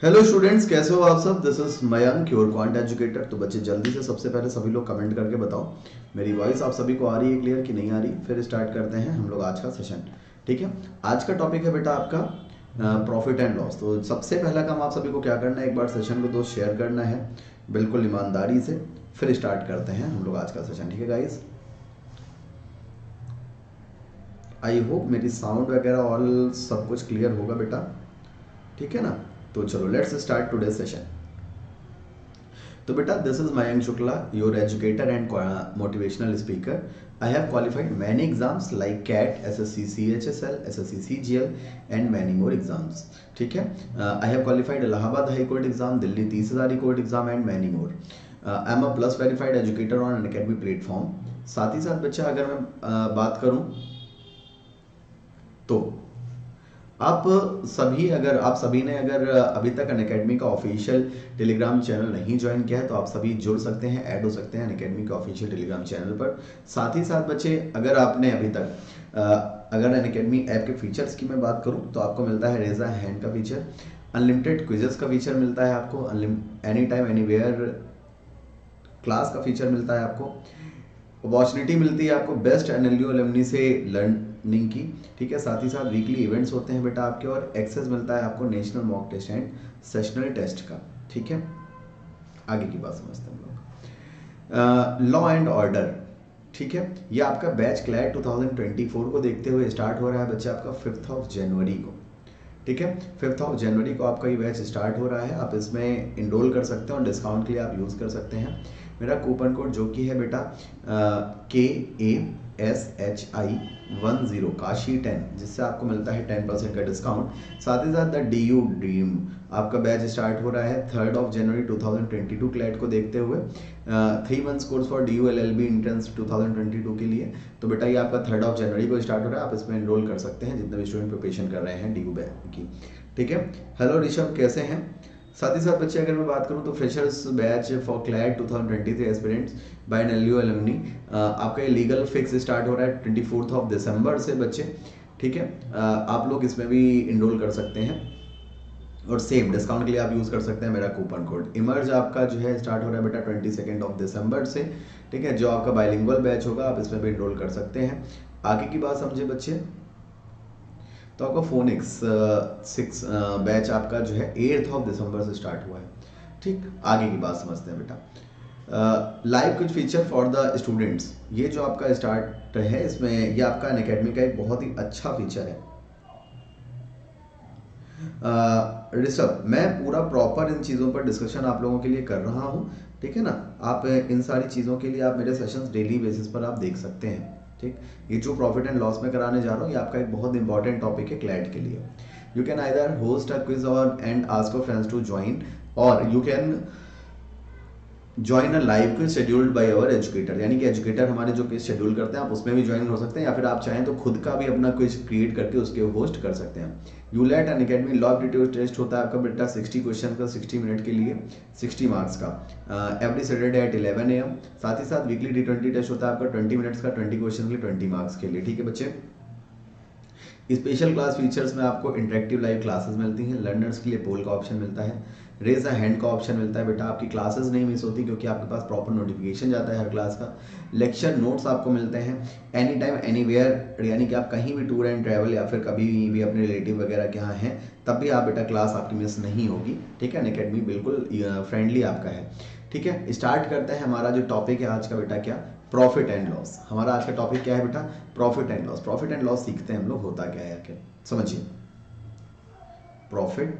Hello students, कैसे हो आप सब। This is Mayank, your quant educator. तो बच्चे जल्दी से सबसे पहले सभी लोग कमेंट करके बताओ मेरी वॉइस आप सभी को आ रही है क्लियर कि नहीं आ रही। फिर स्टार्ट करते हैं हम लोग आज का सेशन। ठीक है, आज का टॉपिक है बेटा आपका प्रॉफिट एंड लॉस। तो सबसे पहला काम आप सभी को क्या करना है, एक बार सेशन को दोस्त शेयर करना है बिल्कुल ईमानदारी से। फिर स्टार्ट करते हैं हम लोग आज का सेशन। ठीक है गाइस, आई होप मेरी साउंड वगैरह ऑल सब कुछ क्लियर होगा बेटा। ठीक है ना, तो चलो लेट्स स्टार्ट टुडे सेशन। तो बेटा, this is Mayank Shukla, your educator and motivational speaker. I have qualified many exams like CAT, SSC CHSL, SSC CGL and many more exams. ठीक है, I have qualified Allahabad high court exam, Delhi 30,000 court exam and many more. I am a plus verified educator on Unacademy platform. साथ ही साथ बच्चा अगर मैं बात करूं तो आप सभी ने अगर अभी तक अनअकैडमी का ऑफिशियल टेलीग्राम चैनल नहीं ज्वाइन किया है तो आप सभी जुड़ सकते हैं, ऐड हो सकते हैं अनअकैडमी के ऑफिशियल टेलीग्राम चैनल पर। साथ ही साथ बच्चे, अगर आपने अभी तक अगर अनअकैडमी ऐप के फीचर्स की मैं बात करूं तो आपको मिलता है रेज अ हैंड का फीचर, अनलिमिटेड क्विजेस का फीचर मिलता है आपको, एनी टाइम एनीवेयर क्लास का फीचर मिलता है आपको, अपॉर्चुनिटी मिलती है आपको बेस्ट एनएलयू एलुमनी से लर्निंग की। ठीक है, साथ ही साथ वीकली इवेंट्स होते हैं बेटा आपके, और एक्सेस मिलता है आपको national mock test and sessional test का। ठीक है, आगे की बात समझते हैं हम लोग। लॉ एंड ऑर्डर, ठीक है, ये आपका बैच क्लैट 2024 को देखते हुए स्टार्ट हो रहा है बच्चा आपका 5 जनवरी को। ठीक है, 5 जनवरी को आपका ये बैच स्टार्ट हो रहा है। आप इसमें इनरोल कर सकते हैं और डिस्काउंट के लिए आप यूज़ कर सकते हैं मेरा कूपन कोड, जो कि है बेटा KASHI10 काशी 10, जिससे आपको मिलता है 10% का डिस्काउंट। साथ ही साथ द DU ड्रीम आपका बैच स्टार्ट हो रहा है 3 जनवरी 2022 क्लैट को देखते हुए, 3 months course for DU LLB entrance 2022 के लिए। तो बेटा ये आपका 3 जनवरी को स्टार्ट हो रहा है, आप इसमें एनरोल कर सकते हैं जितने भी स्टूडेंट प्रिपरेशन कर रहे हैं DU की। ठीक है, हेलो ऋषभ, कैसे हैं। साथ ही साथ बच्चे अगर मैं बात करूं तो freshers batch for CLAT 2023 aspirants by NLU alumni, आपका ये लीगल फिक्स स्टार्ट हो रहा है 24 दिसंबर से बच्चे। ठीक है, आप लोग इसमें भी इनरोल कर सकते हैं और सेम डिस्काउंट के लिए आप यूज़ कर सकते हैं मेरा कूपन कोड। इमर्ज आपका जो है स्टार्ट हो रहा है बेटा 22 दिसंबर से। ठीक है, जो आपका बाइलिंगुअल बैच होगा आप इसमें भी इनरोल कर सकते हैं। आगे की बात समझे बच्चे, तो आपका फोनिक्स 6 बैच आपका जो है 8 दिसंबर से स्टार्ट हुआ है। ठीक, आगे की बात समझते हैं बेटा। लाइव कुछ फीचर फॉर द स्टूडेंट्स, ये जो आपका स्टार्ट है इसमें ये आपका अनअकैडमी का एक बहुत ही अच्छा फीचर है। ऋषभ, मैं पूरा प्रॉपर इन चीज़ों पर डिस्कशन आप लोगों के लिए कर रहा हूँ। ठीक है ना, आप इन सारी चीज़ों के लिए आप मेरे सेशंस डेली बेसिस पर आप देख सकते हैं। ठीक, ये जो प्रॉफिट एंड लॉस में कराने जा रहा हूँ ये आपका एक बहुत इंपॉर्टेंट टॉपिक है क्लैट के लिए। You can either host a quiz और and ask your friends to join, और you can join a live quiz scheduled by our educator, यानी कि एजुकेटर हमारे जो क्विज शेड्यूल करते हैं आप उसमें भी ज्वाइन हो सकते हैं, या फिर आप चाहें तो खुद का भी अपना क्विज क्रिएट करके उसके होस्ट कर सकते हैं। यूलेट अनअकैडमी लॉ एप्टीट्यूड टेस्ट होता है आपका बेटा 60 क्वेश्चन का 60 मिनट के लिए 60 मार्क्स का, एवरी सैटरडे एट 11 AM। साथ ही साथ वीकली D20 टेस्ट होता है आपका 20 मिनट्स का 20 क्वेश्चन के लिए 20 मार्क्स के लिए। ठीक है बच्चे, स्पेशल क्लास फीचर्स में आपको इंटरेक्टिव लाइव क्लासेस मिलती हैं, लर्नर्स के लिए पोल का ऑप्शन मिलता है, रेज अ हैंड का ऑप्शन मिलता है बेटा, आपकी क्लासेस नहीं मिस होती क्योंकि आपके पास प्रॉपर नोटिफिकेशन जाता है हर क्लास का, लेक्चर नोट्स आपको मिलते हैं एनी टाइम एनीवेयर, यानी कि आप कहीं भी टूर एंड ट्रैवल या फिर कभी भी अपने रिलेटिव वगैरह के यहाँ हैं तब भी आप बेटा क्लास आपकी मिस नहीं होगी। ठीक है, अनअकैडमी बिल्कुल फ्रेंडली आपका है। ठीक है, स्टार्ट करते हैं। हमारा जो टॉपिक है आज का बेटा क्या, प्रॉफिट एंड लॉस। हमारा आज का टॉपिक क्या है बेटा, profit and loss. Profit and loss सीखते हैं हम लोग, होता क्या है आखिर, समझिए। प्रॉफिट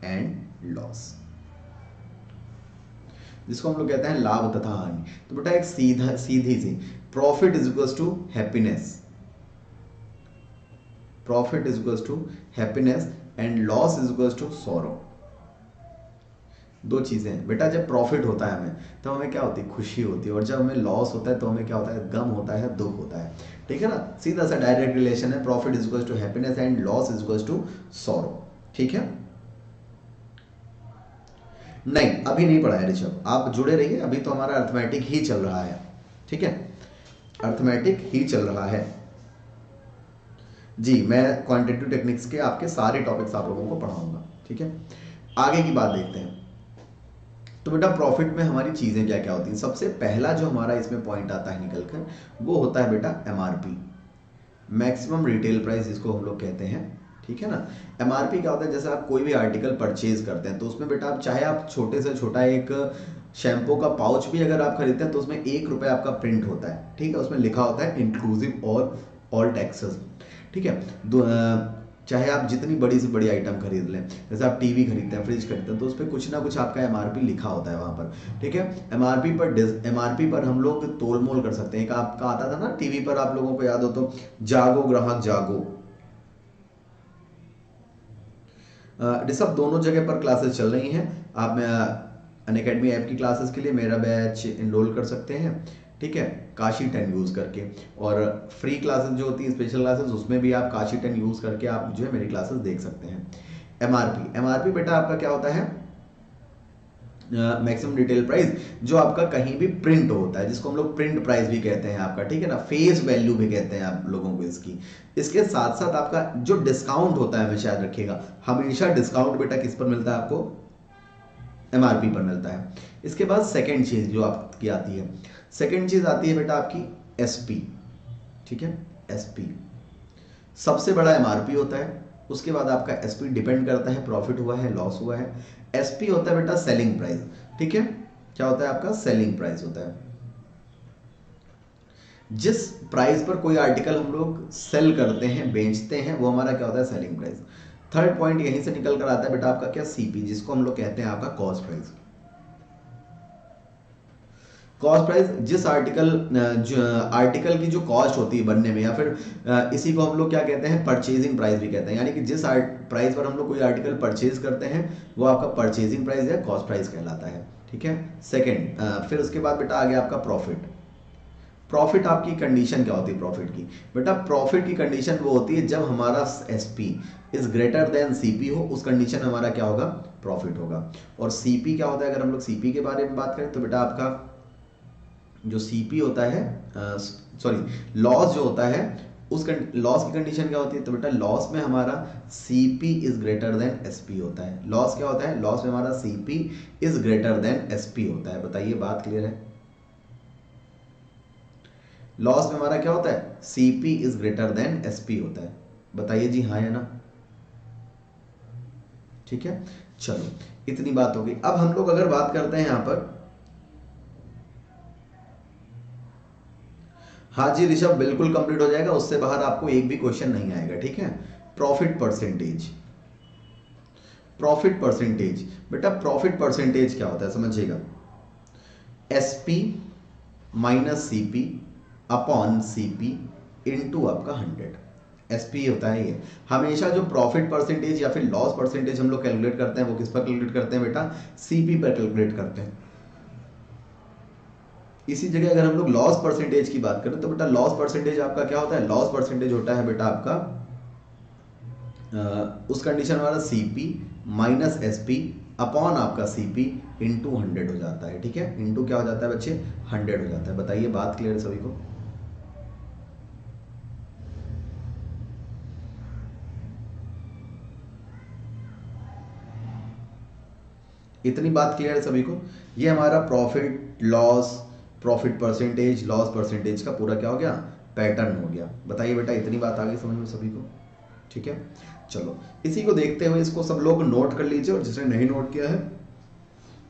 एंड लॉस, जिसको हम लोग कहते हैं लाभ तथा हानि। तो बेटा एक सीधी सी, profit is equals to happiness, profit is equals to happiness and loss is equals to sorrow. दो चीजें हैं बेटा, जब प्रॉफिट होता है हमें तो हमें क्या होती है, खुशी होती है, और जब हमें लॉस होता है तो हमें क्या होता है, गम होता है, दुख होता है। ठीक है ना, सीधा सा डायरेक्ट रिलेशन है, profit is equals to happiness and loss is equals to sorrow. ठीक है, नहीं अभी नहीं पढ़ा है ऋषभ, आप जुड़े रहिए, अभी तो हमारा अर्थमेटिक ही चल रहा है। ठीक है, अर्थमेटिक ही चल रहा है। जी, मैं क्वांटिटेटिव टेक्निक्स के आपके सारे टॉपिक्स आप लोगों को पढ़ाऊंगा, ठीक है। आगे की बात देखते हैं। तो बेटा प्रॉफिट में हमारी चीज़ें क्या क्या होती हैं। सबसे पहला जो हमारा इसमें पॉइंट आता है निकल कर, वो होता है बेटा एमआरपी, मैक्सिमम रिटेल प्राइस जिसको हम लोग कहते हैं, ठीक है ना। एमआरपी क्या होता है, जैसे आप कोई भी आर्टिकल परचेज करते हैं तो उसमें बेटा आप चाहे आप छोटे से छोटा एक शैम्पू का पाउच भी अगर आप खरीदते हैं तो उसमें 1 रुपये आपका प्रिंट होता है, ठीक है। उसमें लिखा होता है इंक्लूसिव और ऑल टैक्सेस, ठीक है। चाहे आप जितनी बड़ी से बड़ी आइटम खरीद लें, जैसे आप टीवी खरीदते हैं, फ्रिज खरीदते हैं, तो उस पर कुछ ना कुछ आपका एमआरपी लिखा होता है वहाँ पर, ठीक है। एमआरपी पर हम लोग तोल मोल कर सकते हैं। एक आपका आता था ना टीवी पर, आप लोगों को याद हो तो, जागो ग्राहक जागो। सब दोनों जगह पर क्लासेस चल रही हैं। आप अनअकैडमी ऐप की क्लासेस के लिए मेरा बैच इनरोल कर सकते हैं, ठीक है, काशी 10 यूज़ करके। और फ्री क्लासेस जो होती हैं, स्पेशल क्लासेस, उसमें भी आप काशी 10 यूज़ करके आप जो है मेरी क्लासेस देख सकते हैं। एमआरपी बेटा आपका क्या होता है, मैक्सिमम रिटेल प्राइस, जो आपका कहीं भी प्रिंट होता है, जिसको हम लोग प्रिंट प्राइस भी कहते हैं आपका, ठीक है ना, फेस वैल्यू भी कहते हैं आप लोगों को इसकी। इसके साथ साथ आपका जो डिस्काउंट होता है, हमेशा याद रखिएगा, हमेशा डिस्काउंट बेटा किस पर मिलता है आपको, एमआरपी पर मिलता है। इसके बाद सेकेंड चीज जो आपकी आती है, सेकेंड चीज आती है बेटा आपकी एसपी, ठीक है। एसपी सबसे बड़ा एमआरपी होता है, उसके बाद आपका एसपी डिपेंड करता है प्रॉफिट हुआ है लॉस हुआ है। एसपी होता है बेटा सेलिंग प्राइस, ठीक है। क्या होता है आपका, सेलिंग प्राइस होता है। जिस प्राइस पर कोई आर्टिकल हम लोग सेल करते हैं, बेचते हैं, वो हमारा क्या होता है, सेलिंग प्राइस। थर्ड पॉइंट यहीं से निकल कर आता है बेटा आपका क्या, सीपी, जिसको हम लोग कहते हैं आपका कॉस्ट प्राइस। कॉस्ट प्राइस जिस आर्टिकल की जो कॉस्ट होती है बनने में, या फिर इसी को हम लोग क्या कहते हैं, परचेजिंग प्राइस भी कहते हैं। यानी कि जिस प्राइस पर हम लोग कोई आर्टिकल परचेज करते हैं, वो आपका परचेजिंग प्राइस या कॉस्ट प्राइस कहलाता है, ठीक है। सेकंड, फिर उसके बाद बेटा आ गया आपका प्रॉफिट। प्रॉफिट आपकी कंडीशन क्या होती है प्रॉफिट की, बेटा प्रॉफिट की कंडीशन वो होती है जब हमारा SP is greater than CP हो, उस कंडीशन में हमारा क्या होगा, प्रॉफिट होगा। और सीपी क्या होता है, अगर हम लोग सीपी के बारे में बात करें तो बेटा आपका जो सीपी होता है, सॉरी लॉस जो होता है, उस लॉस की कंडीशन क्या होती है, तो बेटा लॉस में हमारा CP is greater than SP होता है। लॉस क्या होता है, लॉस में हमारा CP is greater than SP होता है। बताइए बात क्लियर है। लॉस में हमारा क्या होता है, CP is greater than SP होता है। बताइए जी हाँ या ना, ठीक है। चलो इतनी बात हो गई। अब हम लोग अगर बात करते हैं यहां पर, हाँ जी ऋषभ बिल्कुल कंप्लीट हो जाएगा, उससे बाहर आपको एक भी क्वेश्चन नहीं आएगा, ठीक है। प्रॉफिट परसेंटेज, प्रॉफिट परसेंटेज बेटा प्रॉफिट परसेंटेज क्या होता है समझिएगा, SP minus CP upon CP into आपका 100। एसपी होता है ये। हमेशा जो प्रॉफिट परसेंटेज या फिर लॉस परसेंटेज हम लोग कैलकुलेट करते हैं, वो किस पर कैलकुलेट करते हैं बेटा, सीपी पर कैलकुलेट करते हैं। इसी जगह अगर हम लोग लॉस परसेंटेज की बात करें तो बेटा लॉस परसेंटेज आपका क्या होता है, लॉस परसेंटेज होता है बेटा आपका उस कंडीशन वाला सीपी माइनस एसपी अपॉन आपका सीपी इंटू 100 हो जाता है, ठीक है। इंटू क्या हो जाता है बच्चे, 100 हो जाता है। बताइए बात क्लियर है सभी को। इतनी बात क्लियर है सभी को। ये हमारा profit loss, profit percentage, loss percentage का पूरा क्या हो गया, पैटर्न हो गया। बताइए बेटा इतनी बात आ गई समझ में सभी को, ठीक है। चलो इसी को देखते हुए इसको सब लोग नोट कर लीजिए, और जिसने नहीं नोट किया है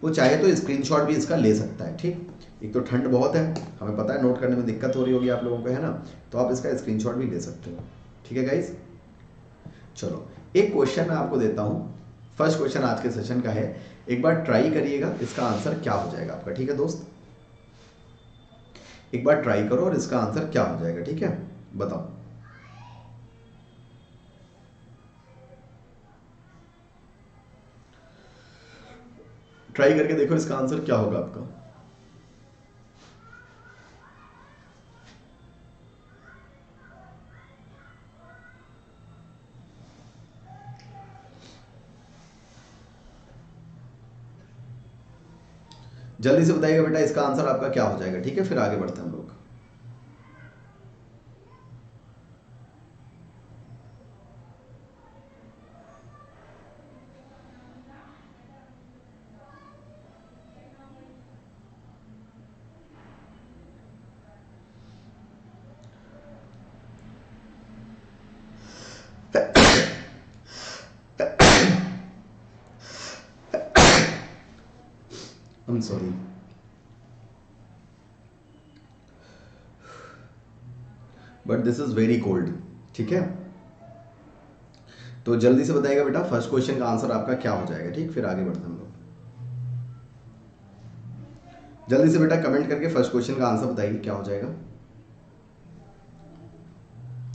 वो चाहे तो स्क्रीनशॉट भी इसका ले सकता है, ठीक। एक तो ठंड बहुत है, हमें पता है नोट करने में दिक्कत हो रही होगी आप लोगों को, है ना, तो आप इसका स्क्रीनशॉट भी ले सकते हो, ठीक है गाइस। चलो एक क्वेश्चन मैं आपको देता हूं, फर्स्ट क्वेश्चन आज के सेशन का है, एक बार ट्राई करिएगा इसका आंसर क्या हो जाएगा आपका, ठीक है दोस्त। एक बार ट्राई करो और इसका आंसर क्या हो जाएगा, ठीक है, बताओ। ट्राई करके देखो इसका आंसर क्या होगा आपका। जल्दी से बताइएगा बेटा इसका आंसर आपका क्या हो जाएगा, ठीक है, फिर आगे बढ़ते हैं हम लोग। I am sorry, but this is very cold. ठीक है, तो जल्दी से बताइएगा बेटा फर्स्ट क्वेश्चन का आंसर आपका क्या हो जाएगा। ठीक, फिर आगे बढ़ते हैं हम लोग। जल्दी से बेटा कमेंट करके फर्स्ट क्वेश्चन का आंसर बताइए क्या हो जाएगा।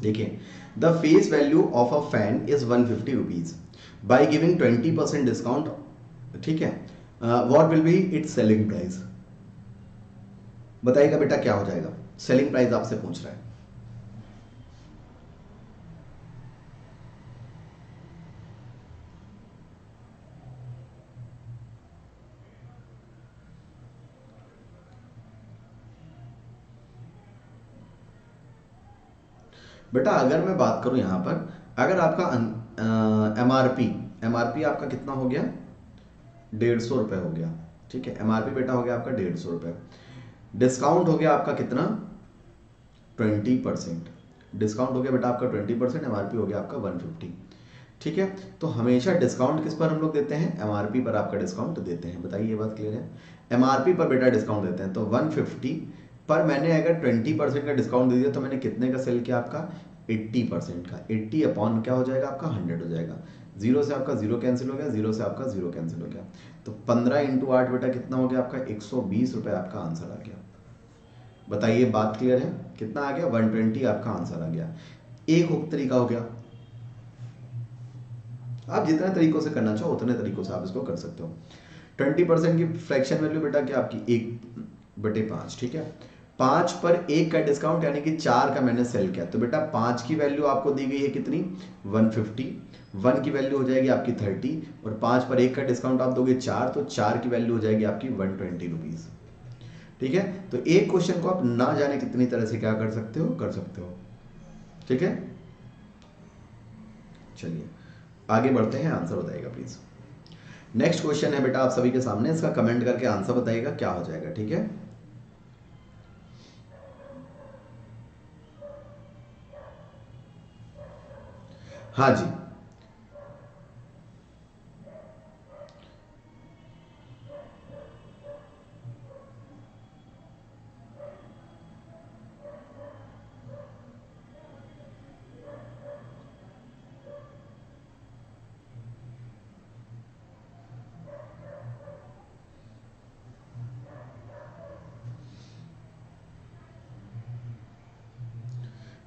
देखिए, the face value of a fan is 150 rupees by giving 20% discount. ठीक है, what will be it's selling price. बताइएगा बेटा क्या हो जाएगा, सेलिंग प्राइस आपसे पूछ रहा है। बेटा अगर मैं बात करूं यहां पर, अगर आपका एमआरपी आपका कितना हो गया, 150 रुपये हो गया। ठीक है, एमआरपी बेटा हो गया आपका 150 रुपये। डिस्काउंट हो गया आपका कितना, 20%। डिस्काउंट हो गया बेटा आपका 20%, एमआरपी हो गया आपका 150। ठीक है, तो हमेशा डिस्काउंट किस पर हम लोग देते हैं, एमआरपी पर आपका डिस्काउंट देते हैं। बताइए ये बात क्लियर है, एमआरपी पर बेटा डिस्काउंट देते हैं। तो 150 पर मैंने अगर 20% का डिस्काउंट दे दिया तो मैंने कितने का सेल किया, आपका 80% का। 80 अपॉन क्या हो जाएगा आपका 100 हो जाएगा। जीरो से आपका जीरो कैंसिल हो गया, जीरो से आपका जीरो कैंसिल हो गया। तो 15 इंटू 8 बेटा कितना हो गया आपका, 120 रुपये आपका आंसर आ गया। बताइए बात क्लियर है, कितना आ गया, 120 आपका आंसर आ गया। एक तरीका हो गया, आप जितने तरीकों से करना चाहो उतने तरीकों से आप इसको कर सकते हो। 20% की फ्रैक्शन वैल्यू बेटा क्या आपकी 1/5। ठीक है, 5 पर 1 का डिस्काउंट यानी कि 4 का मैंने सेल किया, तो बेटा 5 की वैल्यू आपको दी गई है कितनी, 150। 1 की वैल्यू हो जाएगी आपकी 30, और 5 पर 1 का डिस्काउंट आप दोगे 4, तो 4 की वैल्यू हो जाएगी आपकी 120 रुपीज। ठीक है, तो एक क्वेश्चन को आप ना जाने कितनी तरह से क्या कर सकते हो, कर सकते हो। ठीक है, चलिए आगे बढ़ते हैं, आंसर बताइएगा प्लीज। नेक्स्ट क्वेश्चन है बेटा आप सभी के सामने, इसका कमेंट करके आंसर बताइएगा क्या हो जाएगा। ठीक है, हाँ जी,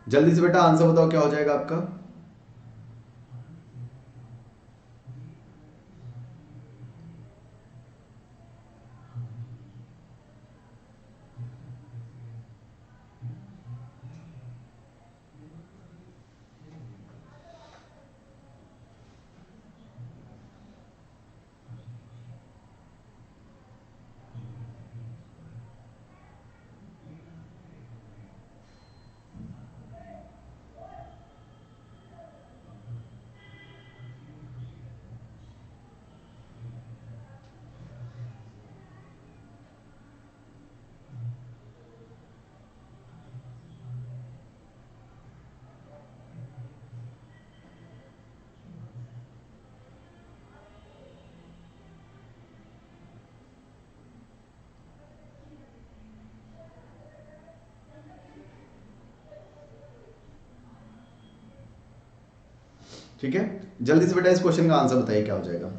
जल्दी से बेटा आंसर बताओ क्या हो जाएगा आपका। ठीक है, जल्दी से बेटा इस क्वेश्चन का आंसर बताइए क्या हो जाएगा।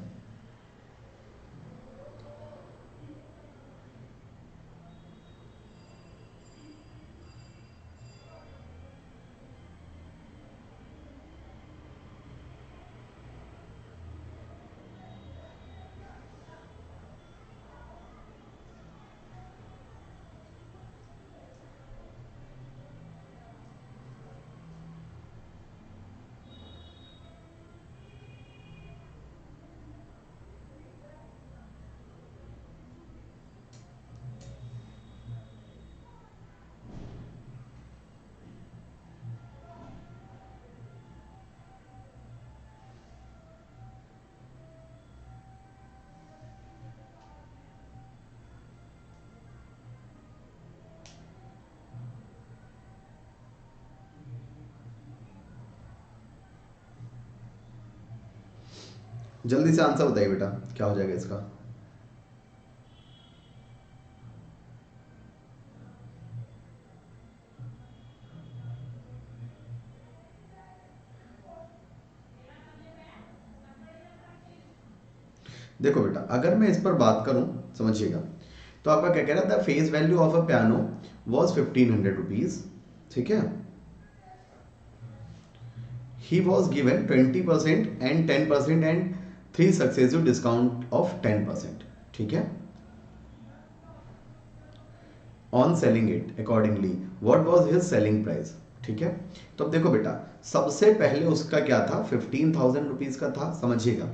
जल्दी से आंसर बताइए बेटा क्या हो जाएगा इसका। देखो बेटा, अगर मैं इस पर बात करूं, समझिएगा, तो आपका क्या कह रहा था, face value of a piano was 1500 rupees, ठीक है। He was given 20% and 10% and 3 successive discount of 10%, ठीक है, on selling it accordingly what was his selling price, ठीक है। तो अब देखो बेटा, सबसे पहले उसका क्या था, 15,000 रुपीज का था, समझिएगा।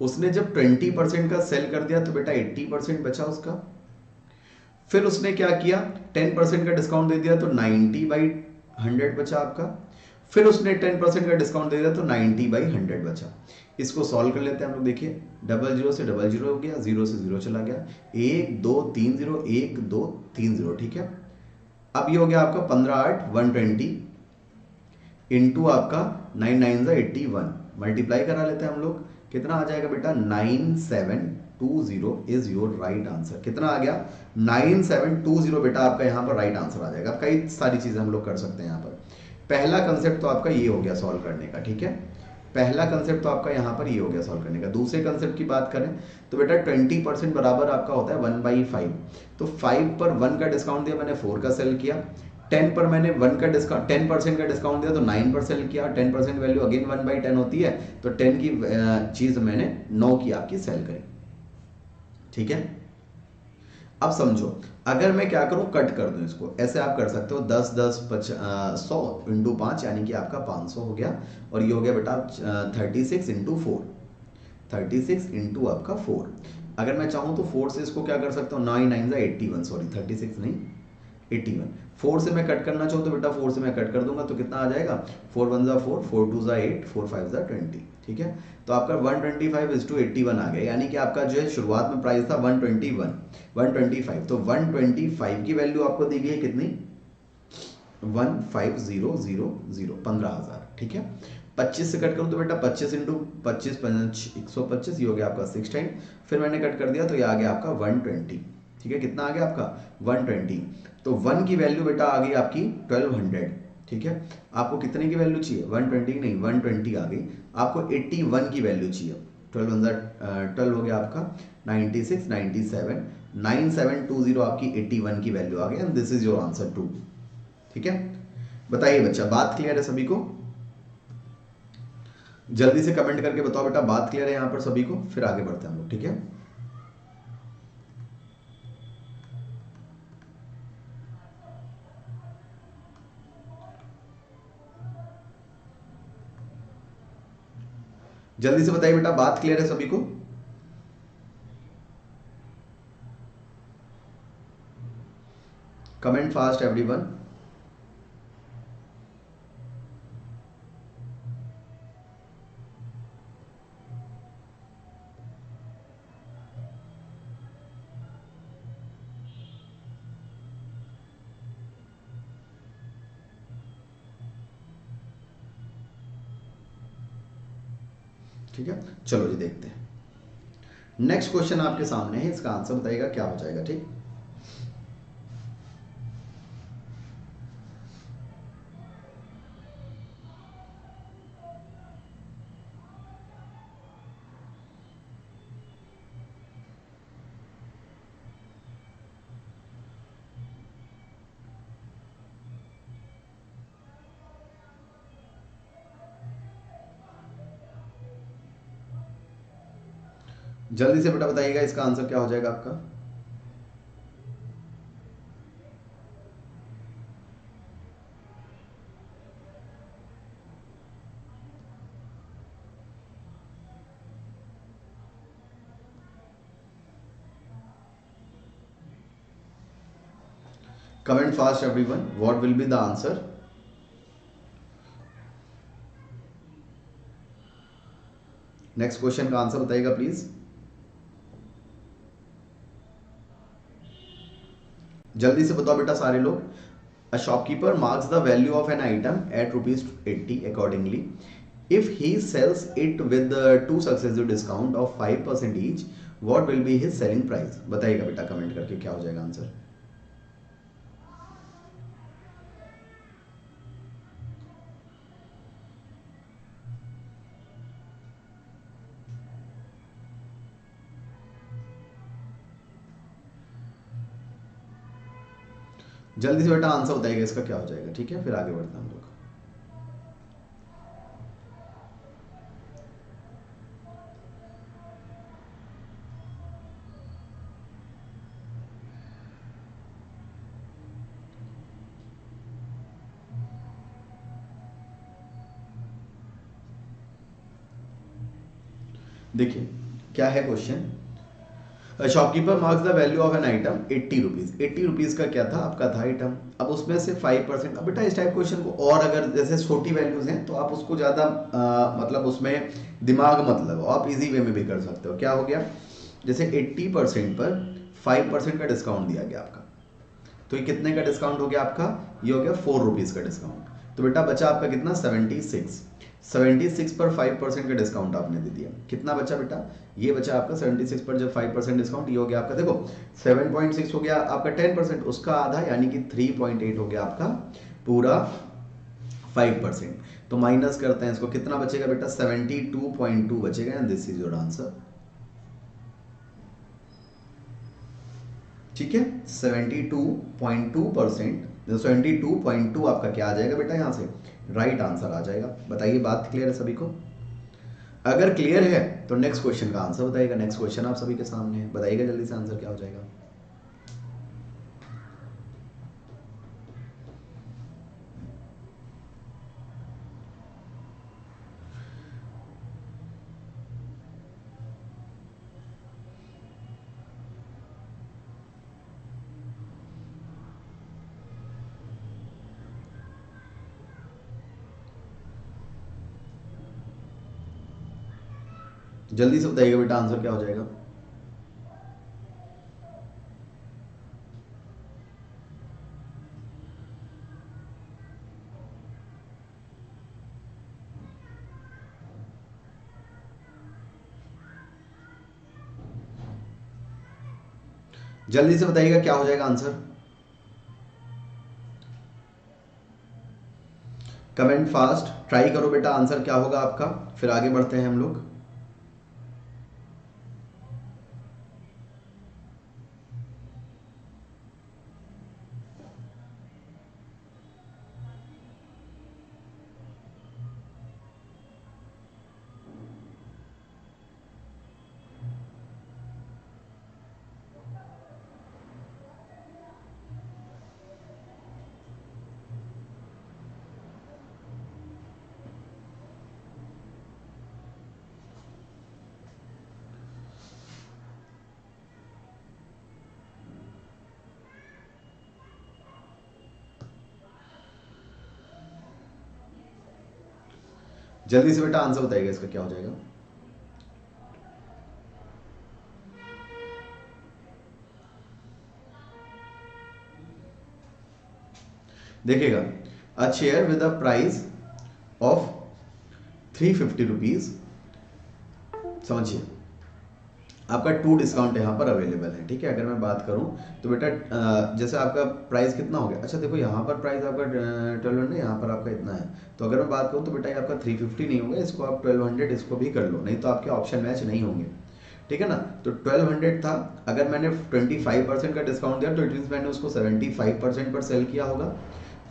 उसने जब 20% का सेल कर दिया तो बेटा 80% बचा उसका। फिर उसने क्या किया, 10% का डिस्काउंट दे दिया तो 90/100 बचा आपका। फिर उसने 10% का डिस्काउंट दे दिया तो 90/100 बचा। इसको सॉल्व कर लेते हैं हम लोग, देखिए, डबल जीरो से डबल जीरो हो गया, जीरो से जीरो चला गया, 1 2 3 0, 1 2 3 0, ठीक है। अब ये हो गया आपका 15 8 120 इंटू आपका 9 9 = 81, मल्टीप्लाई करा लेते हैं हम लोग, कितना आ जाएगा बेटा, 9720 इज योर राइट आंसर। कितना आ गया, 9720 बेटा आपका यहाँ पर राइट आंसर आ जाएगा। अब कई सारी चीजें हम लोग कर सकते हैं यहाँ पर। पहला कंसेप्ट तो आपका ये हो गया सॉल्व करने का, ठीक है। पहला कंसेप्ट तो आपका यहाँ पर ये हो गया सॉल्व करने का। दूसरे कंसेप्ट की बात करें तो बेटा 20% बराबर आपका होता है 1/5। तो 5 पर 1 का डिस्काउंट दिया मैंने, 4 का सेल किया। 10 पर मैंने 1 का डिस्काउंट 10% का डिस्काउंट दिया तो 9 पर सेल किया। 10% वैल्यू अगेन 1/10 होती है, तो 10 की चीज मैंने 9 की आपकी सेल करी, ठीक है। अब समझो, अगर मैं क्या करूं, कट कर दूं इसको, ऐसे आप कर सकते हो, 10 10 100 इंटू 5 यानी कि आपका 500 हो गया। और ये हो गया बेटा 36 इंटू 4, 36 इंटू आपका 4। अगर मैं चाहूं तो 4 से इसको क्या कर सकता हूँ, 9 9 81, सॉरी 36 नहीं 81। 4 से मैं कट करना चाहूँ तो बेटा 4 से मैं कट कर दूंगा तो कितना आ जाएगा, 4 1 4, 4 2 8, 4 5 20, ठीक है। तो आपका 125:81 आ गया, यानी कि आपका जो है शुरुआत में प्राइस था 121 125, तो 125 की वैल्यू आपको दी गई है कितनी, 15,000, 15,000, ठीक है। 25 से कट करूं तो बेटा 25 इंटू 25 125, ये हो गया आपका 6 टाइम। फिर मैंने कट कर दिया तो ये आ गया आपका 120, ठीक है। कितना आ गया आपका 120। तो 1 की वैल्यू बेटा आ गई आपकी 1200, ठीक है। आपको कितने की वैल्यू चाहिए, 120 नहीं, 120 आ गई। आपको 81 की वैल्यू चाहिए, 12 हो गया आपका 96 97 9720 आपकी 81 की वैल्यू आ गई, and this is your answer 2, ठीक है। बताइए बच्चा, बात क्लियर है सभी को? जल्दी से कमेंट करके बताओ बेटा, बात क्लियर है यहाँ पर सभी को, फिर आगे बढ़ते हैं हम लोग, ठीक है। जल्दी से बताइए बेटा, बात क्लियर है सभी को? Comment fast everyone. ठीक है, चलो जी देखते हैं। नेक्स्ट क्वेश्चन आपके सामने है, इसका आंसर बताइएगा क्या हो जाएगा, ठीक। जल्दी से बेटा बताइएगा इसका आंसर क्या हो जाएगा आपका। Comment fast everyone, what will be the answer. Next question का आंसर बताइएगा प्लीज। जल्दी से बताओ बेटा सारे लोग। A shopkeeper marks the value of an item at rupees 80 accordingly. If he sells it with the two successive discount of 5% each, what will be his selling price? बताइएगा बेटा कमेंट करके क्या हो जाएगा आंसर। जल्दी से बेटा आंसर बताइएगा इसका क्या हो जाएगा, ठीक है, फिर आगे बढ़ते हैं हम लोग। देखिए क्या है question. Shopkeeper marks the value of an item 80 rupees. 80 rupees का क्या था आपका था आइटम, अब उसमें से 5%। अब बेटा इस टाइप क्वेश्चन को और अगर जैसे छोटी वैल्यूज हैं तो आप उसको ज़्यादा मतलब उसमें दिमाग मत लगाओ, आप इजी वे में भी कर सकते हो। क्या हो गया, जैसे 80% पर 5% का डिस्काउंट दिया गया आपका, तो ये कितने का डिस्काउंट हो गया आपका, ये हो गया 4 रुपीज़ का डिस्काउंट। तो बेटा बचा आपका कितना, 76। 76 पर 5% का डिस्काउंट आपने दे दिया, कितना बचा बेटा, ये बचा आपका 76 पर जब 5% डिस्काउंट, ये हो गया आपका देखो 7.6 हो गया आपका 10%, उसका आधा यानी कि 3.8 हो गया आपका पूरा 5%। तो माइनस करते हैं इसको, कितना बचेगा बेटा, 72.2 बचेगा, and this is your answer. ठीक है, 72.2%, 72.2 आपका क्या आ जाएगा बेटा, यहाँ से राइट आंसर आ जाएगा। बताइए बात क्लियर है सभी को, अगर क्लियर है तो नेक्स्ट क्वेश्चन का आंसर बताइएगा। नेक्स्ट क्वेश्चन आप सभी के सामने है, बताइएगा जल्दी से आंसर क्या हो जाएगा। जल्दी से बताइएगा बेटा आंसर क्या हो जाएगा। जल्दी से बताइएगा क्या हो जाएगा आंसर, कमेंट फास्ट, ट्राई करो बेटा आंसर क्या होगा आपका, फिर आगे बढ़ते हैं हम लोग। जल्दी से बेटा आंसर बताइएगा इसका क्या हो जाएगा। देखिएगा, a chair with a price of 350 rupees, समझिए आपका 2 डिस्काउंट यहाँ पर अवेलेबल है। ठीक है, अगर मैं बात करूँ तो बेटा जैसे आपका प्राइस कितना हो गया, अच्छा देखो यहाँ पर प्राइस आपका 1200 यहाँ पर आपका इतना है, तो अगर मैं बात करूँ तो बेटा ये आपका 350 नहीं होगा, इसको आप 1200 इसको भी कर लो, नहीं तो आपके ऑप्शन मैच नहीं होंगे। ठीक है ना, तो 1200 था, अगर मैंने 25% का डिस्काउंट दिया तो इट मीन्स मैंने उसको 75% पर सेल किया होगा,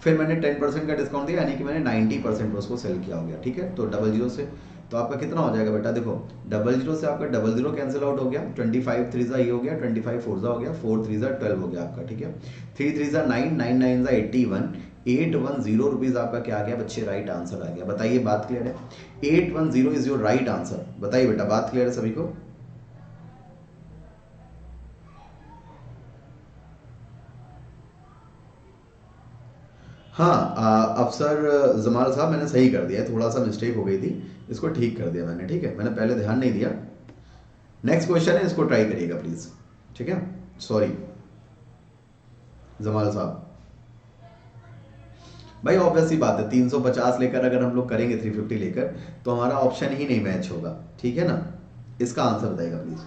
फिर मैंने 10% का डिस्काउंट दिया यानी कि मैंने 90% पर उसको सेल किया हो गया। ठीक है, तो डबल जीरो से तो आपका कितना हो जाएगा बेटा, देखो डबल जीरो से आपका डबल जीरो कैंसिल आउट हो गया, 25 थ्री ज़ा ये हो गया, 25 फोर ज़ा हो गया, 4 थ्री ज़ा 12 हो गया आपका। ठीक है, 3 थ्री ज़ा 9, 9 नाइन ज़ा 81, 810 रुपीज़ आपका क्या आ गया बच्चे, राइट आंसर आ गया। बताइए बात क्लियर है, 810 इज योर राइट आंसर। बताइए बेटा बात क्लियर है सभी को। हाँ अफसर जमाल साहब मैंने सही कर दिया है, थोड़ा सा मिस्टेक हो गई थी, इसको ठीक कर दिया मैंने। ठीक है, मैंने पहले ध्यान नहीं दिया। नेक्स्ट क्वेश्चन है, इसको ट्राई करिएगा प्लीज। ठीक है, सॉरी जमाल साहब। भाई ऑब्वियस सी बात है, 350 लेकर अगर हम लोग करेंगे 350 लेकर तो हमारा ऑप्शन ही नहीं मैच होगा। ठीक है ना, इसका आंसर बताइएगा प्लीज।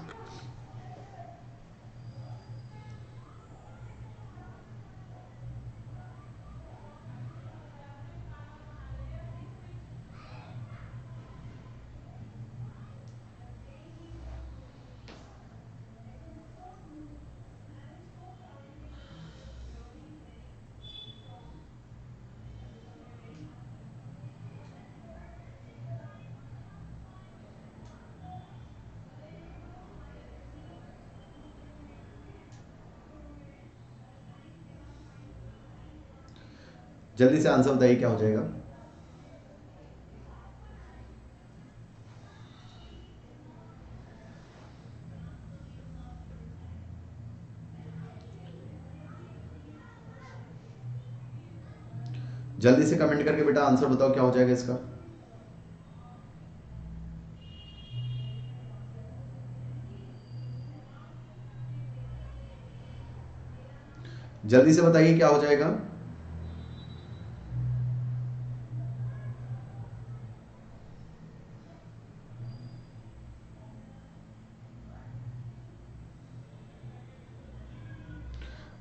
जल्दी से आंसर बताइए क्या हो जाएगा। जल्दी से कमेंट करके बेटा आंसर बताओ क्या हो जाएगा इसका। जल्दी से बताइए क्या हो जाएगा।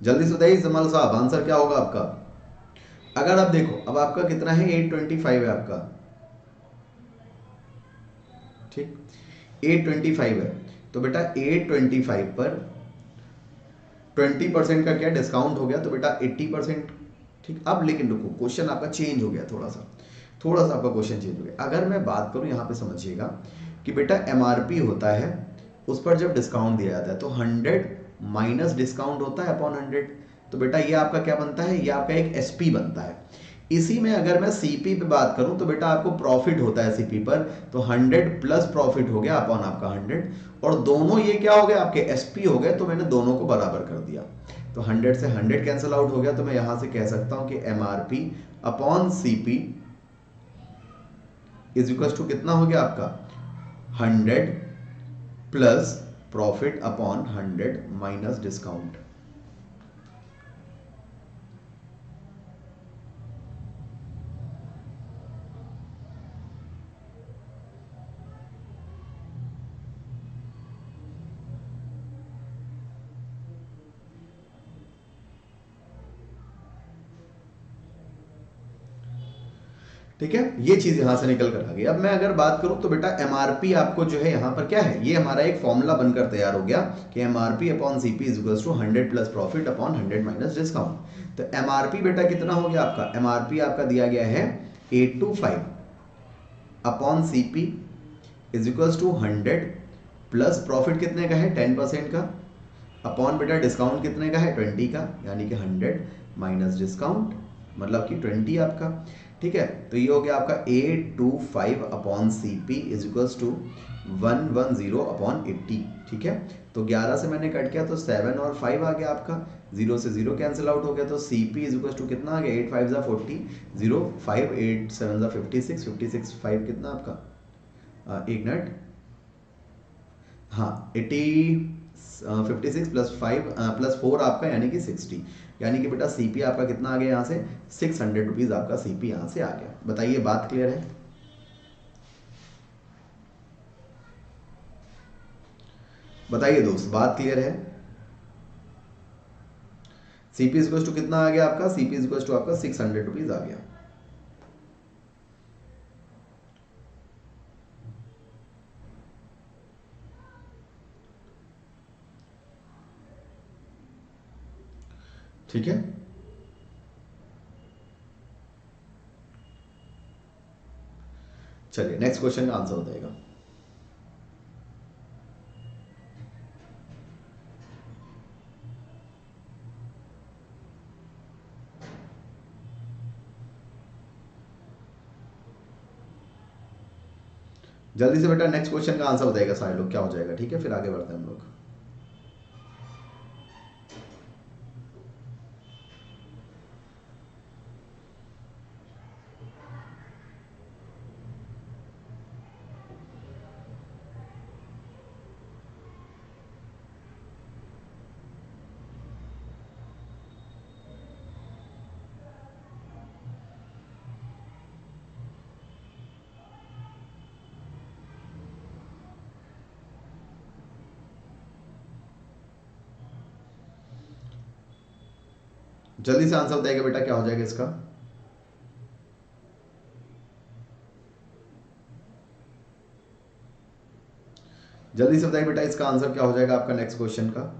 जल्दी से बताइए जमाल साहब आंसर क्या होगा आपका। अगर आप देखो अब आपका कितना है 825 है आपका, ठीक 825 है। तो बेटा 825 पर 20% का क्या डिस्काउंट हो गया तो बेटा 80%। ठीक अब लेकिन रुको क्वेश्चन आपका चेंज हो गया, थोड़ा सा आपका क्वेश्चन चेंज हो गया। अगर मैं बात करूं यहाँ पे समझिएगा कि बेटा एमआरपी होता है, उस पर जब डिस्काउंट दिया जाता है तो 100 माइनस डिस्काउंट होता है अपॉन 100। तो बेटा ये आपका क्या बनता है, ये आपका एक एसपी बनता है। इसी में अगर मैं सीपी पे बात करूं तो बेटा आपको प्रॉफिट होता है सीपी पर, तो 100 प्लस प्रॉफिट हो गया अपॉन आपका 100, और दोनों ये क्या हो गए आपके एसपी हो गए, तो मैंने दोनों को बराबर कर दिया। तो 100 से 100 कैंसिल आउट हो गया, तो मैं यहां से कह सकता हूं कि MRP upon CP is equal to कितना हो गया आपका 100 plus profit upon 100 minus discount. ठीक है, ये चीज यहां से निकल कर आ गई। अब मैं अगर बात करूं तो बेटा एमआरपी आपको जो है यहां पर क्या है, ये हमारा एक फॉर्मूला बनकर तैयार हो गया कि MRP upon CP is equal to 100 plus profit upon 100 minus discount. तो एमआरपी बेटा कितना हो गया आपका, एमआरपी आपका दिया गया है 825 upon CP is equal to 100 plus profit कितने का है 10% का, अपॉन बेटा डिस्काउंट कितने का है 20 का, यानी कि 100 माइनस डिस्काउंट मतलब कि 20 आपका। ठीक है, तो ये हो गया आपका 825 upon C P is equals to 110 upon 80। ठीक है, तो 11 से मैंने कट किया तो 7 और 5 आ गया आपका, 0 से 0 कैंसिल आउट हो गया, तो C P is equals to कितना आ गया 8 5 ज़ा 40, 0 5 8 7 ज़ा 56, 56 5 कितना आपका एक मिनट, हाँ 80 56 प्लस 5 प्लस 4 आपका यानी कि 60, यानी कि बेटा सीपी आपका कितना आ गया यहाँ से 600 रुपीज़ आपका सीपी यहाँ से आ गया। बताइए बात क्लियर है। बताइए दोस्त बात क्लियर है। सीपी इक्वल टू कितना आ गया आपका, सीपी इक्वल टू आपका 600 रुपीज़ आ गया। ठीक है, चलिए नेक्स्ट क्वेश्चन का आंसर हो जाएगा। जल्दी से बेटा नेक्स्ट क्वेश्चन का आंसर बताएगा सारे लोग क्या हो जाएगा। ठीक है, फिर आगे बढ़ते हैं हम लोग। जल्दी से आंसर बताइएगा बेटा क्या हो जाएगा इसका। जल्दी से बताइए बेटा इसका आंसर क्या हो जाएगा आपका नेक्स्ट क्वेश्चन का।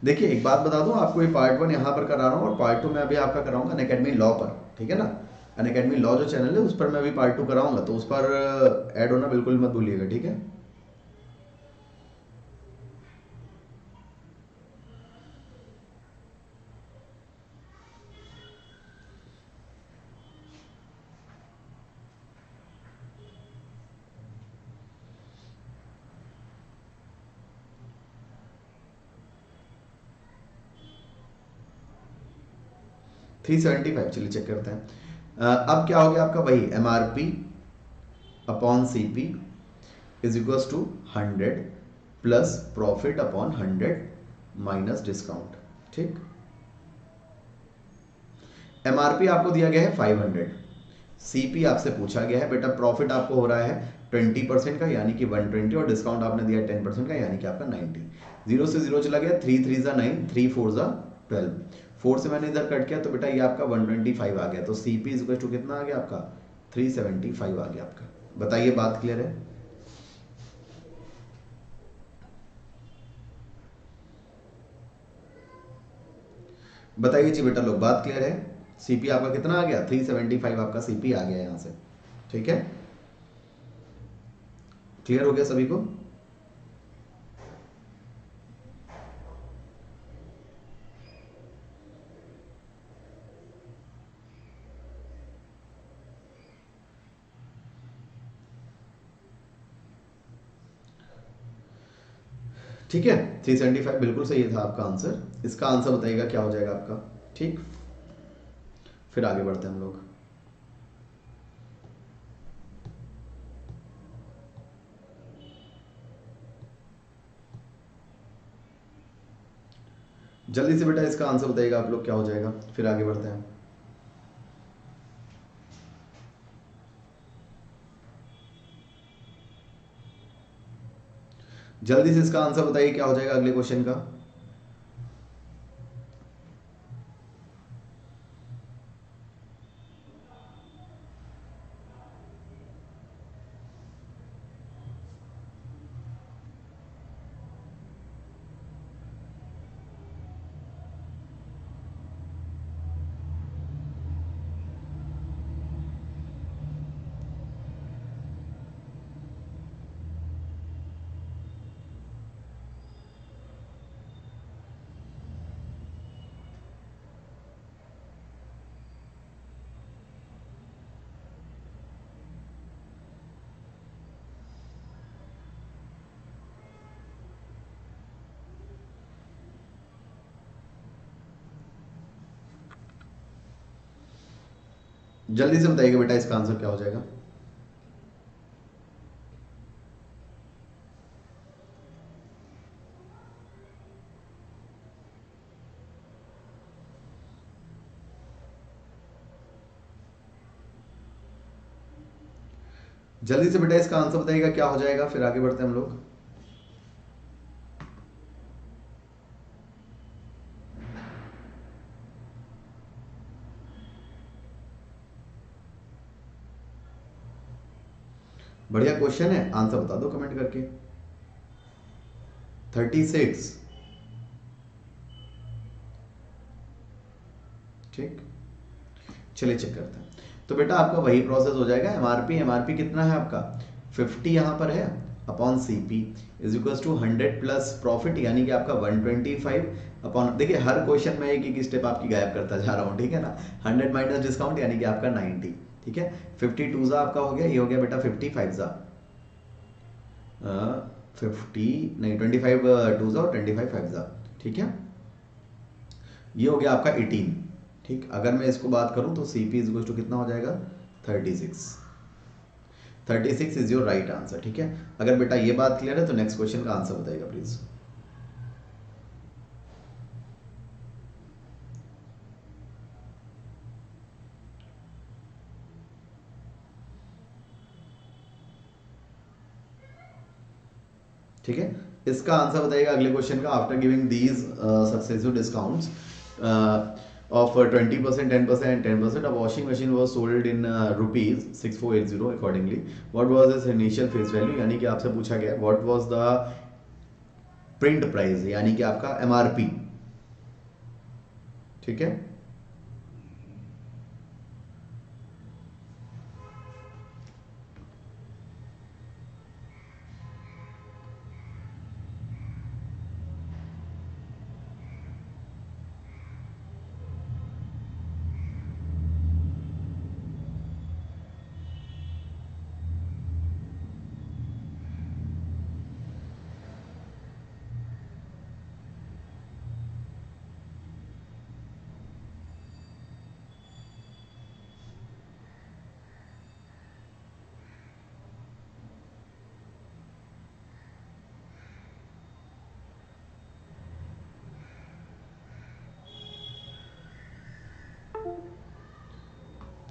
देखिए एक बात बता दूं आपको, ये पार्ट 1 यहाँ पर करा रहा हूँ और पार्ट 2 मैं अभी आपका कराऊंगा अनअकैडमी लॉ पर, ठीक है ना। अनअकैडमी लॉ जो चैनल है उस पर मैं अभी पार्ट 2 कराऊंगा, तो उस पर ऐड होना बिल्कुल मत भूलिएगा, ठीक है। 375, चलिए चेक करते हैं। अब क्या हो गया आपका, वही MRP upon CP is equals to 100 plus profit upon 100 minus discount, ठीक। MRP आपको दिया गया है 500, CP आपसे पूछा गया है बेटा, प्रॉफिट आपको हो रहा है 20% का यानी कि 120, और डिस्काउंट आपने दिया 10% का यानी कि आपका 90। जीरो से जीरो चला गया, 3 3 जा 9, 3 4 जा 12, 4 से मैंने इधर कट किया तो बेटा ये आपका 125 आ गया, तो CP इज इक्वल टू कितना आ गया आपका 375 आ गया आपका। बताइए बात क्लियर है। बताइए जी बेटा लोग, बात क्लियर है। CP आपका कितना आ गया, 375 आपका CP आ गया यहाँ से, ठीक है। क्लियर हो गया सभी को। ठीक है, 375 बिल्कुल सही था आपका आंसर। इसका आंसर बताइएगा क्या हो जाएगा आपका, ठीक। फिर आगे बढ़ते हैं हम लोग। जल्दी से बेटा इसका आंसर बताइएगा आप लोग क्या हो जाएगा, फिर आगे बढ़ते हैं। जल्दी से इसका आंसर बताइए क्या हो जाएगा अगले क्वेश्चन का। जल्दी से बताइएगा बेटा इसका आंसर क्या हो जाएगा। जल्दी से बेटा इसका आंसर बताइएगा क्या हो जाएगा, फिर आगे बढ़ते हैं हम लोग। बढ़िया क्वेश्चन है, आंसर बता दो कमेंट करके। 36, ठीक। चलिए चेक करते हैं। तो बेटा आपका वही प्रोसेस हो जाएगा। एमआरपी कितना है आपका 50 यहाँ पर है upon CP is equal to 100 plus profit यानी कि आपका 125 अपॉन, देखिए हर क्वेश्चन में एक एक स्टेप आपकी गायब करता जा रहा हूँ, ठीक है ना। 100 माइनस डिस्काउंट यानी कि आपका 90, ठीक है। 52 जा आपका हो गया, ये हो गया बेटा 55 जा 50 नहीं 25 टू जा और 25 5 जा, ठीक है। ये हो गया आपका 18, ठीक। अगर मैं इसको बात करूं तो CP इज इक्वल टू कितना हो जाएगा 36। 36 इज योर राइट आंसर, ठीक है। अगर बेटा ये बात क्लियर है तो नेक्स्ट क्वेश्चन का आंसर बताइएगा प्लीज। ठीक है, इसका आंसर बताइएगा अगले क्वेश्चन का। After giving these successive discounts of 20%, 10%, 10%, a washing machine was sold in rupees 6480 accordingly. What was its initial face value? यानी कि आपसे पूछा गया what was the print price यानी कि आपका MRP ठीक है।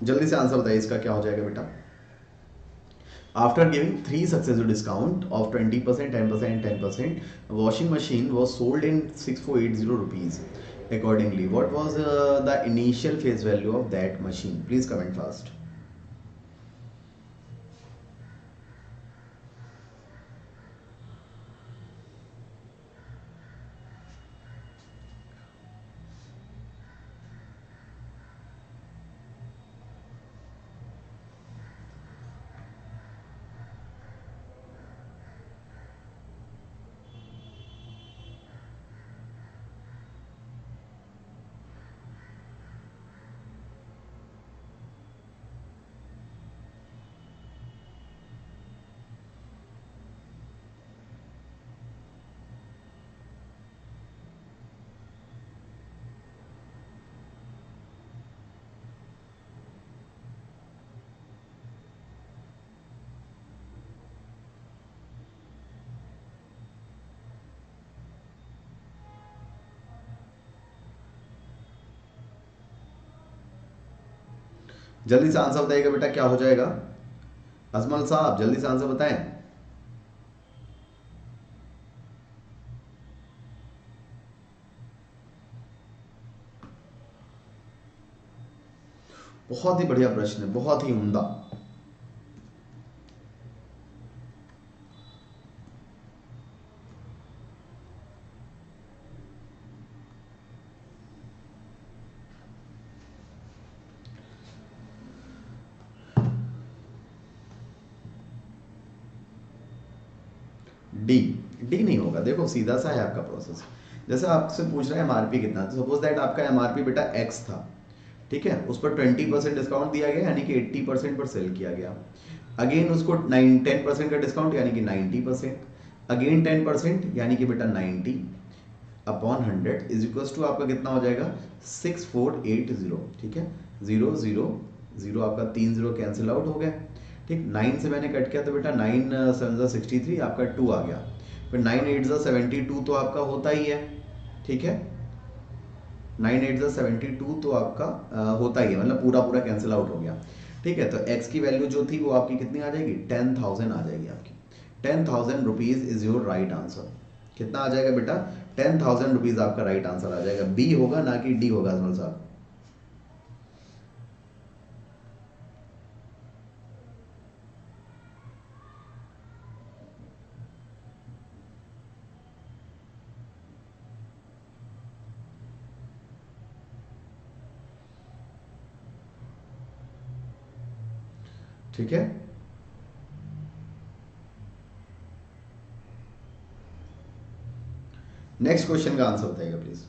जल्दी से आंसर बताइए इसका क्या हो जाएगा बेटा। After giving three successive discount of 20%, 10%, 10%, washing machine was sold in 6480 rupees. Accordingly, what was the initial face value of that machine? Please comment fast. जल्दी से आंसर बताइएगा बेटा क्या हो जाएगा। अजमल साहब जल्दी से आंसर बताएं। बहुत ही बढ़िया प्रश्न है, बहुत ही उम्दा। डी। डी नहीं होगा, देखो सीधा सा है आपका प्रोसेस। जैसे आपसे पूछ रहा है एमआरपी कितना, तो सपोज दैट आपका एमआरपी बेटा एक्स था, ठीक है, उस पर 20% डिस्काउंट दिया गया यानी कि 80% पर सेल किया गया। अगेन उसको 10% का डिस्काउंट यानी कि 90%, अगेन 10% यानी कि बेटा 90 अपॉन 100 इज इक्वल टू आपका कितना हो जाएगा 6480। ठीक है, 0 0 0 आपका 3 0 कैंसिल आउट हो गया। ठीक, 9 से मैंने कट किया तो बेटा 9 7 63 आपका 2 आ गया, फिर 9 8 72 तो आपका होता ही है। ठीक है, 9 8 72 तो आपका होता ही है, मतलब पूरा पूरा कैंसिल आउट हो गया। ठीक है, तो x की वैल्यू जो थी वो आपकी कितनी आ जाएगी 10,000 आ जाएगी आपकी। 10,000 rupees is your right answer. कितना आ जाएगा बेटा 10,000 रुपीज आपका राइट आंसर आ जाएगा। बी होगा ना कि डी होगा अजमल साहब। ठीक है, नेक्स्ट क्वेश्चन का आंसर बताइएगा प्लीज।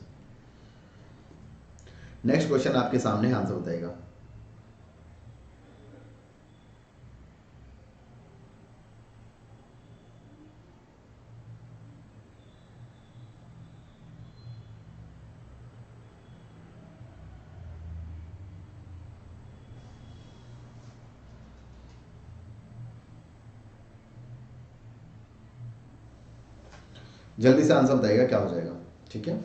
नेक्स्ट क्वेश्चन आपके सामने आंसर बताइएगा। जल्दी से आंसर बताइएगा क्या हो जाएगा। ठीक है,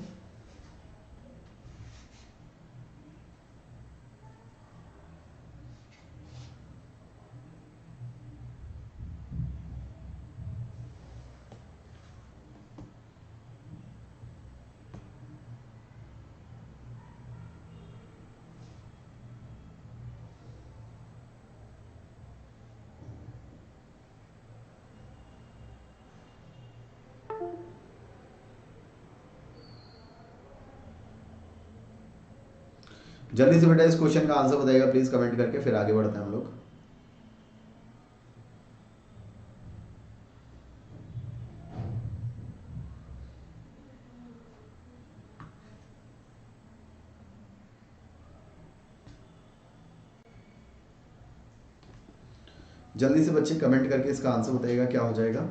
जल्दी से बेटा इस क्वेश्चन का आंसर बताइएगा प्लीज कमेंट करके, फिर आगे बढ़ते हैं हम लोग। जल्दी से बच्चे कमेंट करके इसका आंसर बताइएगा क्या हो जाएगा।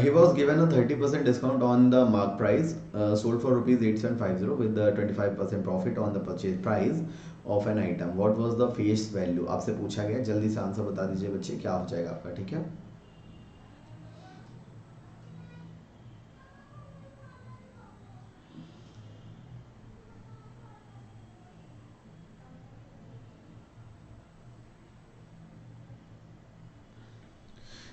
He was given a 30% discount on the mark price, sold for rupees 8750 with the 25% profit on the purchase price of an item. What was the face value? आपसे पूछा गया, जल्दी से आंसर बता दीजिए बच्चे क्या हो जाएगा आपका, ठीक है।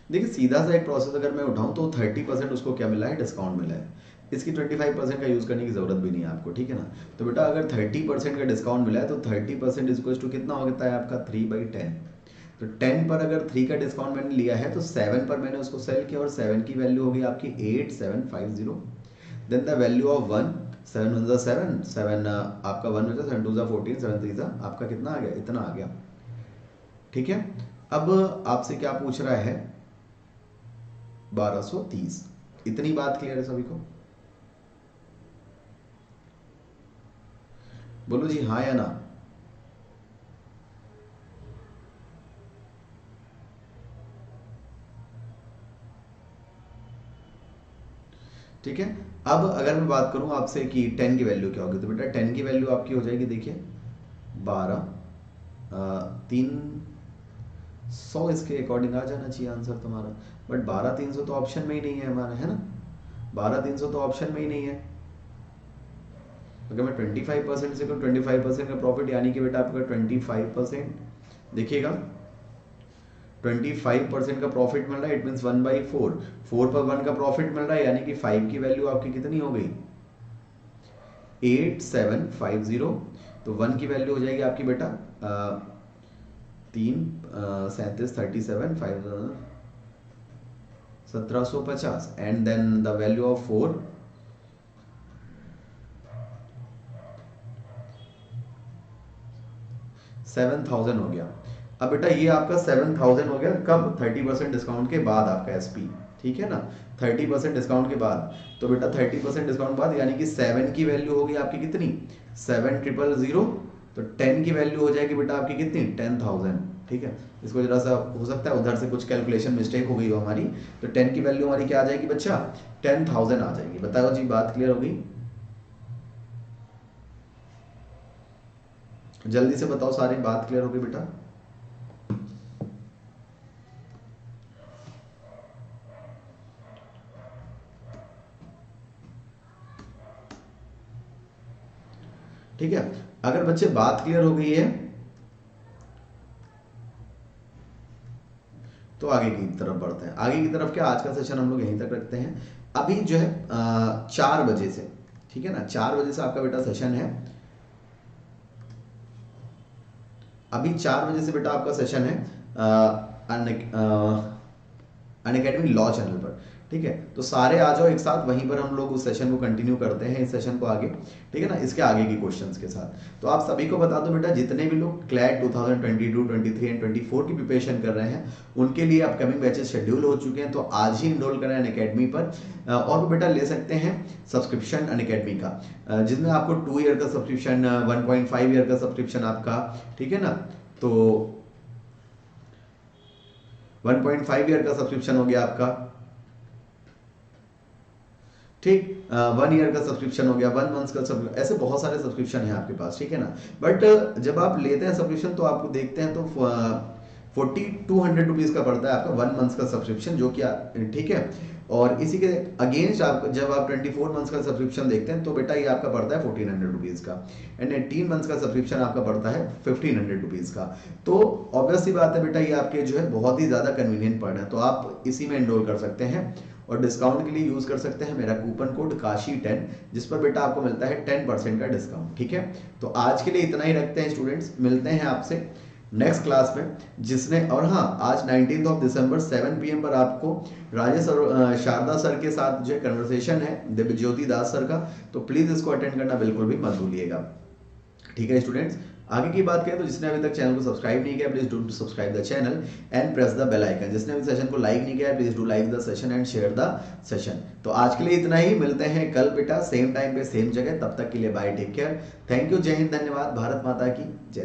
देखिए सीधा सा एक प्रोसेस अगर मैं उठाऊं तो 30% उसको क्या मिला है, डिस्काउंट मिला है। इसकी 25% का यूज करने की जरूरत भी नहीं है आपको, ठीक है ना। तो बेटा अगर 30% का डिस्काउंट मिला है तो 30% इक्वल टू कितना होता है आपका 3/10। तो 10 पर अगर 3 का डिस्काउंट मैंने लिया है तो 7 पर मैंने उसको सेल किया और 7 की वैल्यू होगी आपकी 8750। देन द वैल्यू ऑफ 1, 7 1 7, 7 आपका 1 हो जाए, 7 2 14, 7 3 आपका कितना आ गया, इतना आ गया, ठीक है। अब आपसे क्या पूछ रहा है, 1230। इतनी बात क्लियर है सभी को? बोलो जी हाँ या ना। ठीक है। अब अगर मैं बात करूं आपसे कि 10 की वैल्यू क्या होगी, तो बेटा 10 की वैल्यू आपकी हो जाएगी, देखिए 12 300 इसके अकॉर्डिंग आ जाना चाहिए आंसर तुम्हारा। बट 12 300 तो ऑप्शन में ही नहीं है हमारा, है ना। 12 300 तो ऑप्शन में ही नहीं है। अगर मैं 25% से 25% का प्रॉफिट, यानी कि बेटा आपका 25%, देखिएगा 25% का प्रॉफिट मिल रहा है, इट मीन 1/4। 4 पर 1 का प्रॉफिट मिल रहा है, यानी कि 5 की वैल्यू आपकी कितनी हो गई, 8750। तो 1 की वैल्यू हो जाएगी आपकी बेटा 3 37 37 5 1750 and then the value of 4 7000 हो गया। अब बेटा ये आपका 7000 हो गया कब, 30% डिस्काउंट के बाद आपका एसपी, ठीक है ना। 30% डिस्काउंट के बाद, तो बेटा 30% डिस्काउंट बाद यानी कि 7 की वैल्यू होगी आपकी कितनी, 7000। तो 10 की वैल्यू हो जाएगी बेटा आपकी कितनी, 10000, ठीक है। इसको जरा सा हो सकता है उधर से कुछ कैलकुलेशन मिस्टेक हो गई हो हमारी। तो 10 की वैल्यू हमारी क्या आ जाएगी बच्चा, 10000 आ जाएगी। बताओ जी बात क्लियर हो गई? जल्दी से बताओ सारी बात क्लियर हो गई बेटा? ठीक है। अगर बच्चे बात क्लियर हो गई है तो आगे की तरफ बढ़ते हैं। आगे की तरफ क्या, आज का सेशन हम लोग यहीं तक रखते हैं। अभी जो है 4 बजे से, ठीक है ना, 4 बजे से आपका बेटा सेशन है। अभी 4 बजे से बेटा आपका सेशन है अनअकैडमी लॉ चैनल पर, ठीक है। तो सारे आ जाओ एक साथ, वहीं पर हम लोग उस सेशन को कंटिन्यू करते हैं, इस सेशन को आगे, ठीक है ना, इसके आगे की क्वेश्चंस के साथ। तो आप सभी को बता दो बेटा, जितने भी लोग क्लैट 2022 23 एंड 24 की प्रिपरेशन कर रहे हैं, उनके लिए अपकमिंग बैचेस शेड्यूल हो चुके हैं। तो आज ही इनरोल करें अनअकैडमी पर, और भी बेटा ले सकते हैं सब्सक्रिप्शन अनअकैडमी का, जिसमें आपको 2 ईयर का सब्सक्रिप्शन, 1.5 ईयर का सब्सक्रिप्शन आपका, ठीक है ना। तो 1.5 ईयर का सब्सक्रिप्शन हो गया आपका, ठीक। 1 ईयर का सब्सक्रिप्शन हो गया, 1 मंथ का सब्सक्रिप्शन, ऐसे बहुत सारे सब्सक्रिप्शन है आपके पास, ठीक है ना। बट जब आप लेते हैं सब्सक्रिप्शन तो आपको देखते हैं तो 4200 रुपीज का पड़ता है आपका 1 मंथ का सब्सक्रिप्शन, जो कि ठीक है। और इसी के अगेंस्ट आप जब आप 24 मंथ्स का सब्सक्रिप्शन देखते हैं तो बेटा ये आपका पड़ता है 1400 रुपीज का, एंड 18 मंथ्स का सब्सक्रिप्शन आपका पड़ता है 1500 रुपीज का। तो ऑब्वियस सी बात है बेटा, ये आपके जो है बहुत ही ज्यादा कन्वीनियंट पड़ रहा है, तो आप इसी में एनरोल कर सकते हैं। और डिस्काउंट के लिए यूज कर सकते हैं मेरा कूपन कोड काशी10, जिस पर बेटा आपको मिलता है 10% का डिस्काउंट, ठीक है। तो आज के लिए इतना ही रखते हैं स्टूडेंट्स, मिलते हैं आपसे नेक्स्ट क्लास में, जिसने, और हाँ, आज 19 दिसंबर 7 PM पर आपको राजेश और शारदा सर के साथ जो कन्वर्सेशन है दिव्य ज्योति दास सर का, तो प्लीज इसको अटेंड करना बिल्कुल भी मत भूलिएगा। ठीक है स्टूडेंट्स, आगे की बात करें तो जिसने अभी तक चैनल को सब्सक्राइब नहीं किया, please do subscribe the channel and press the bell icon. जिसने अभी सेशन को लाइक नहीं किया, please do like the session and share the session. तो आज के लिए इतना ही, मिलते हैं कल बेटा सेम टाइम पे सेम जगह, तब तक के लिए bye, take care, thank you, जय हिंद, धन्यवाद, भारत माता की जय।